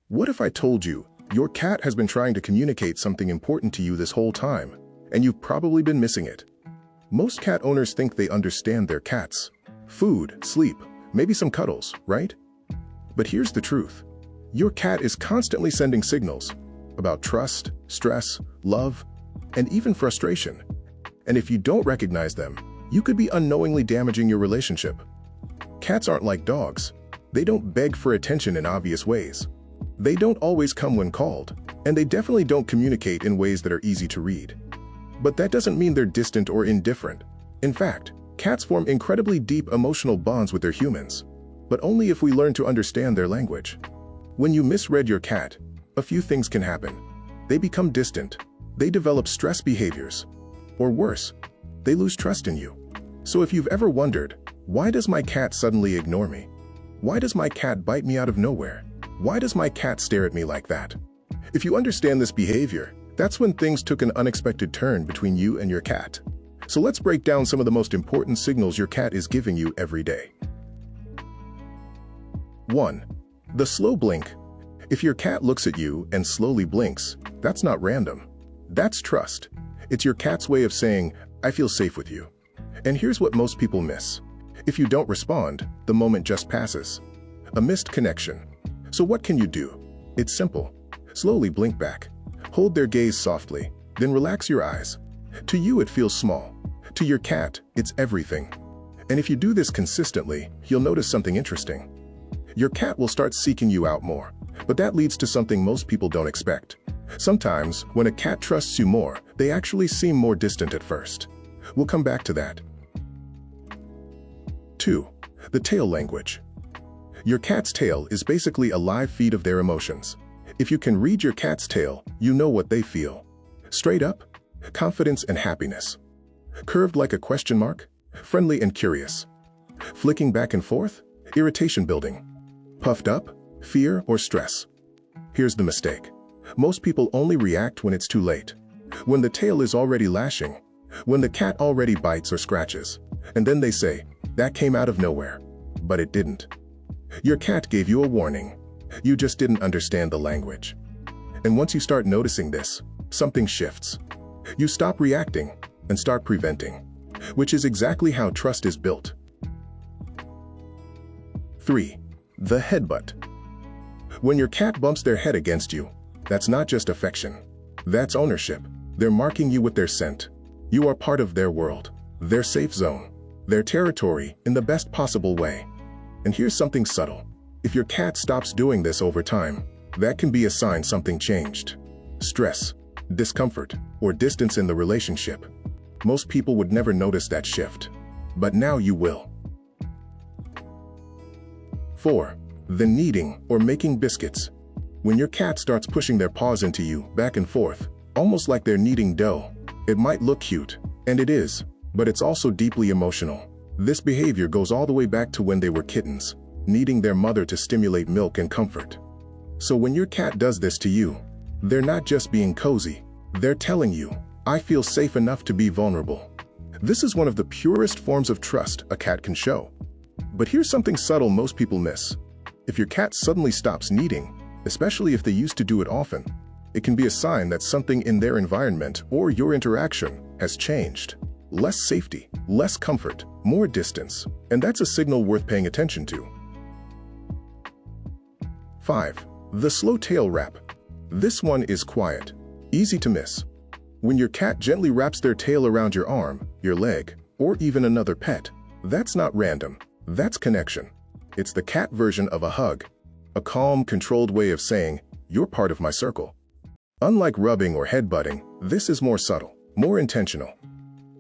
What if I told you your cat has been trying to communicate something important to you this whole time, and you've probably been missing it? Most cat owners think they understand their cats. Food, sleep, maybe some cuddles, right? But here's the truth. Your cat is constantly sending signals about trust, stress, love, and even frustration. And if you don't recognize them, you could be unknowingly damaging your relationship. Cats aren't like dogs. They don't beg for attention in obvious ways. They don't always come when called, and they definitely don't communicate in ways that are easy to read. But that doesn't mean they're distant or indifferent. In fact, cats form incredibly deep emotional bonds with their humans, but only if we learn to understand their language. When you misread your cat, a few things can happen. They become distant, they develop stress behaviors, or worse, they lose trust in you. So if you've ever wondered, why does my cat suddenly ignore me? Why does my cat bite me out of nowhere? Why does my cat stare at me like that? If you understand this behavior, that's when things took an unexpected turn between you and your cat. So let's break down some of the most important signals your cat is giving you every day. 1. The slow blink. If your cat looks at you and slowly blinks, that's not random. That's trust. It's your cat's way of saying, I feel safe with you. And here's what most people miss. If you don't respond, the moment just passes. A missed connection. So what can you do? It's simple. Slowly blink back. Hold their gaze softly, then relax your eyes. To you, it feels small. To your cat, it's everything. And if you do this consistently, you'll notice something interesting. Your cat will start seeking you out more, but that leads to something most people don't expect. Sometimes, when a cat trusts you more, they actually seem more distant at first. We'll come back to that. 2. The tail language. Your cat's tail is basically a live feed of their emotions. If you can read your cat's tail, you know what they feel. Straight up, confidence and happiness. Curved like a question mark, friendly and curious. Flicking back and forth, irritation building. Puffed up, fear or stress. Here's the mistake. Most people only react when it's too late. When the tail is already lashing, when the cat already bites or scratches, and then they say, that came out of nowhere. But it didn't. Your cat gave you a warning. You just didn't understand the language. And once you start noticing this, something shifts. You stop reacting and start preventing, which is exactly how trust is built. 3. The headbutt. When your cat bumps their head against you, that's not just affection. That's ownership. They're marking you with their scent. You are part of their world, their safe zone, their territory in the best possible way. And here's something subtle. If your cat stops doing this over time, that can be a sign something changed. Stress, discomfort, or distance in the relationship. Most people would never notice that shift, but now you will. 4. The kneading or making biscuits. When your cat starts pushing their paws into you back and forth, almost like they're kneading dough, it might look cute, and it is, but it's also deeply emotional. This behavior goes all the way back to when they were kittens, needing their mother to stimulate milk and comfort. So when your cat does this to you, they're not just being cozy, they're telling you, I feel safe enough to be vulnerable. This is one of the purest forms of trust a cat can show. But here's something subtle most people miss. If your cat suddenly stops kneading, especially if they used to do it often, it can be a sign that something in their environment or your interaction has changed. Less safety, less comfort, more distance, and that's a signal worth paying attention to. 5. The slow tail wrap. This one is quiet, easy to miss. When your cat gently wraps their tail around your arm, your leg, or even another pet, that's not random, that's connection. It's the cat version of a hug, a calm, controlled way of saying, you're part of my circle. Unlike rubbing or headbutting, this is more subtle, more intentional.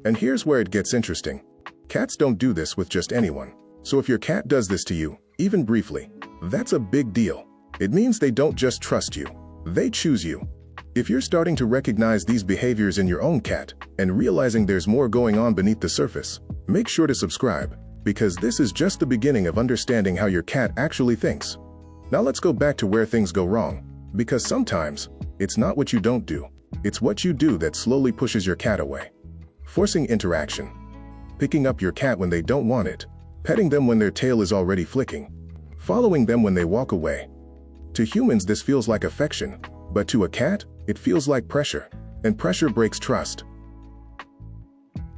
And here's where it gets interesting. Cats don't do this with just anyone. So if your cat does this to you, even briefly, that's a big deal. It means they don't just trust you, they choose you. If you're starting to recognize these behaviors in your own cat and realizing there's more going on beneath the surface, make sure to subscribe, because this is just the beginning of understanding how your cat actually thinks. Now let's go back to where things go wrong, because sometimes it's not what you don't do, it's what you do that slowly pushes your cat away. Forcing interaction. Picking up your cat when they don't want it. Petting them when their tail is already flicking. Following them when they walk away. To humans, this feels like affection, but to a cat, it feels like pressure, and pressure breaks trust.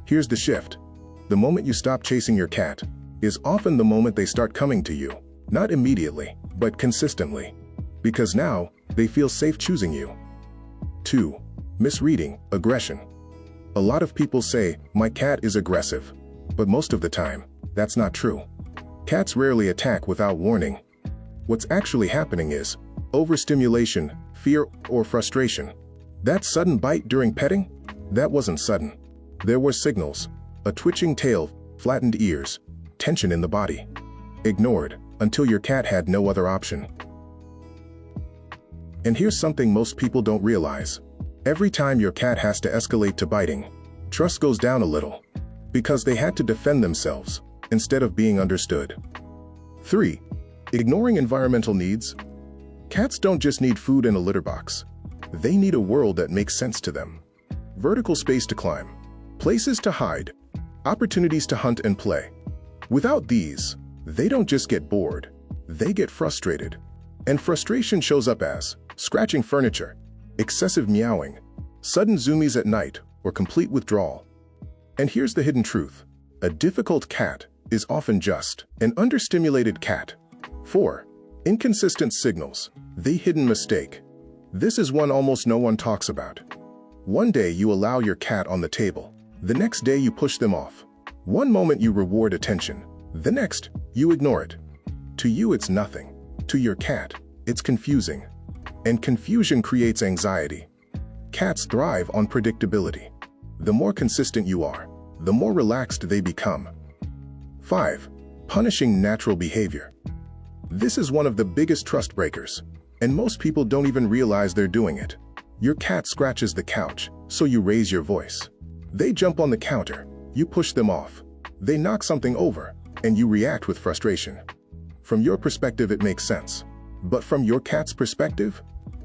Here's the shift. The moment you stop chasing your cat is often the moment they start coming to you, not immediately, but consistently, because now they feel safe choosing you. 2. Misreading aggression. A lot of people say, "My cat is aggressive," but most of the time, that's not true. Cats rarely attack without warning. What's actually happening is overstimulation, fear, or frustration. That sudden bite during petting? That wasn't sudden. There were signals: a twitching tail, flattened ears, tension in the body. Ignored until your cat had no other option. And here's something most people don't realize. Every time your cat has to escalate to biting, trust goes down a little, because they had to defend themselves instead of being understood. 3. Ignoring environmental needs. Cats don't just need food and a litter box. They need a world that makes sense to them. Vertical space to climb, places to hide, opportunities to hunt and play. Without these, they don't just get bored, they get frustrated. And frustration shows up as scratching furniture, excessive meowing, sudden zoomies at night, or complete withdrawal. And here's the hidden truth. A difficult cat is often just an understimulated cat. 4. Inconsistent signals. The hidden mistake. This is one almost no one talks about. One day you allow your cat on the table. The next day you push them off. One moment you reward attention. The next, you ignore it. To you it's nothing. To your cat, it's confusing. And confusion creates anxiety. Cats thrive on predictability. The more consistent you are, the more relaxed they become. 5. Punishing natural behavior. This is one of the biggest trust breakers, and most people don't even realize they're doing it. Your cat scratches the couch, so you raise your voice. They jump on the counter, you push them off. They knock something over, and you react with frustration. From your perspective, it makes sense. But from your cat's perspective,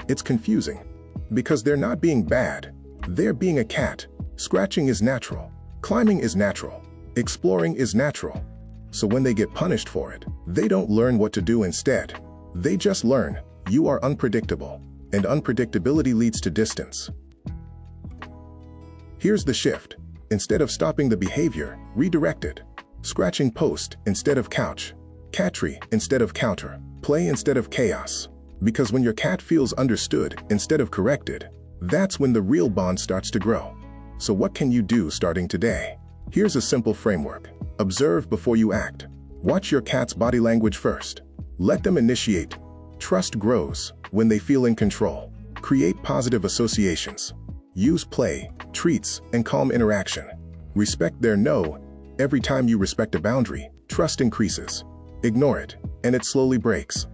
it's confusing. Because they're not being bad, they're being a cat. Scratching is natural. Climbing is natural. Exploring is natural. So when they get punished for it, they don't learn what to do instead. They just learn, you are unpredictable, and unpredictability leads to distance. Here's the shift. Instead of stopping the behavior, redirect it. Scratching post instead of couch. Cat tree instead of counter. Play instead of chaos. Because when your cat feels understood instead of corrected, that's when the real bond starts to grow. So what can you do starting today? Here's a simple framework. Observe before you act. Watch your cat's body language first. Let them initiate. Trust grows when they feel in control. Create positive associations. Use play, treats, and calm interaction. Respect their no. Every time you respect a boundary, trust increases. Ignore it, and it slowly breaks.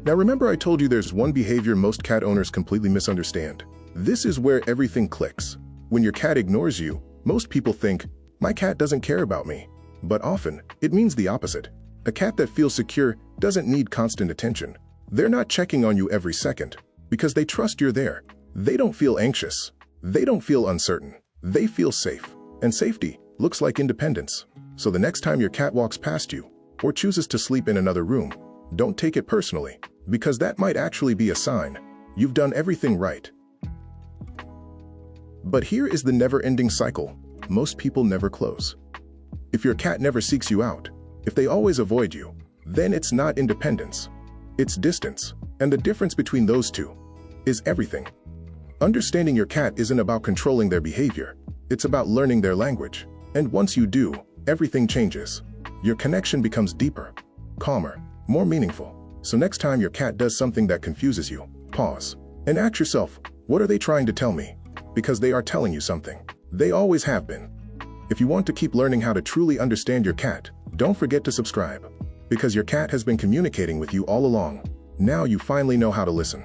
Now remember, I told you there's one behavior most cat owners completely misunderstand. This is where everything clicks. When your cat ignores you, most people think, "My cat doesn't care about me." But often, it means the opposite. A cat that feels secure doesn't need constant attention. They're not checking on you every second, because they trust you're there. They don't feel anxious. They don't feel uncertain. They feel safe. And safety looks like independence. So the next time your cat walks past you, or chooses to sleep in another room, don't take it personally, because that might actually be a sign you've done everything right. But here is the never-ending cycle most people never close. If your cat never seeks you out, if they always avoid you, then it's not independence. It's distance, and the difference between those two is everything. Understanding your cat isn't about controlling their behavior, it's about learning their language. And once you do, everything changes. Your connection becomes deeper, calmer, more meaningful. So next time your cat does something that confuses you, pause and ask yourself, what are they trying to tell me? Because they are telling you something. They always have been. If you want to keep learning how to truly understand your cat, don't forget to subscribe. Because your cat has been communicating with you all along. Now you finally know how to listen.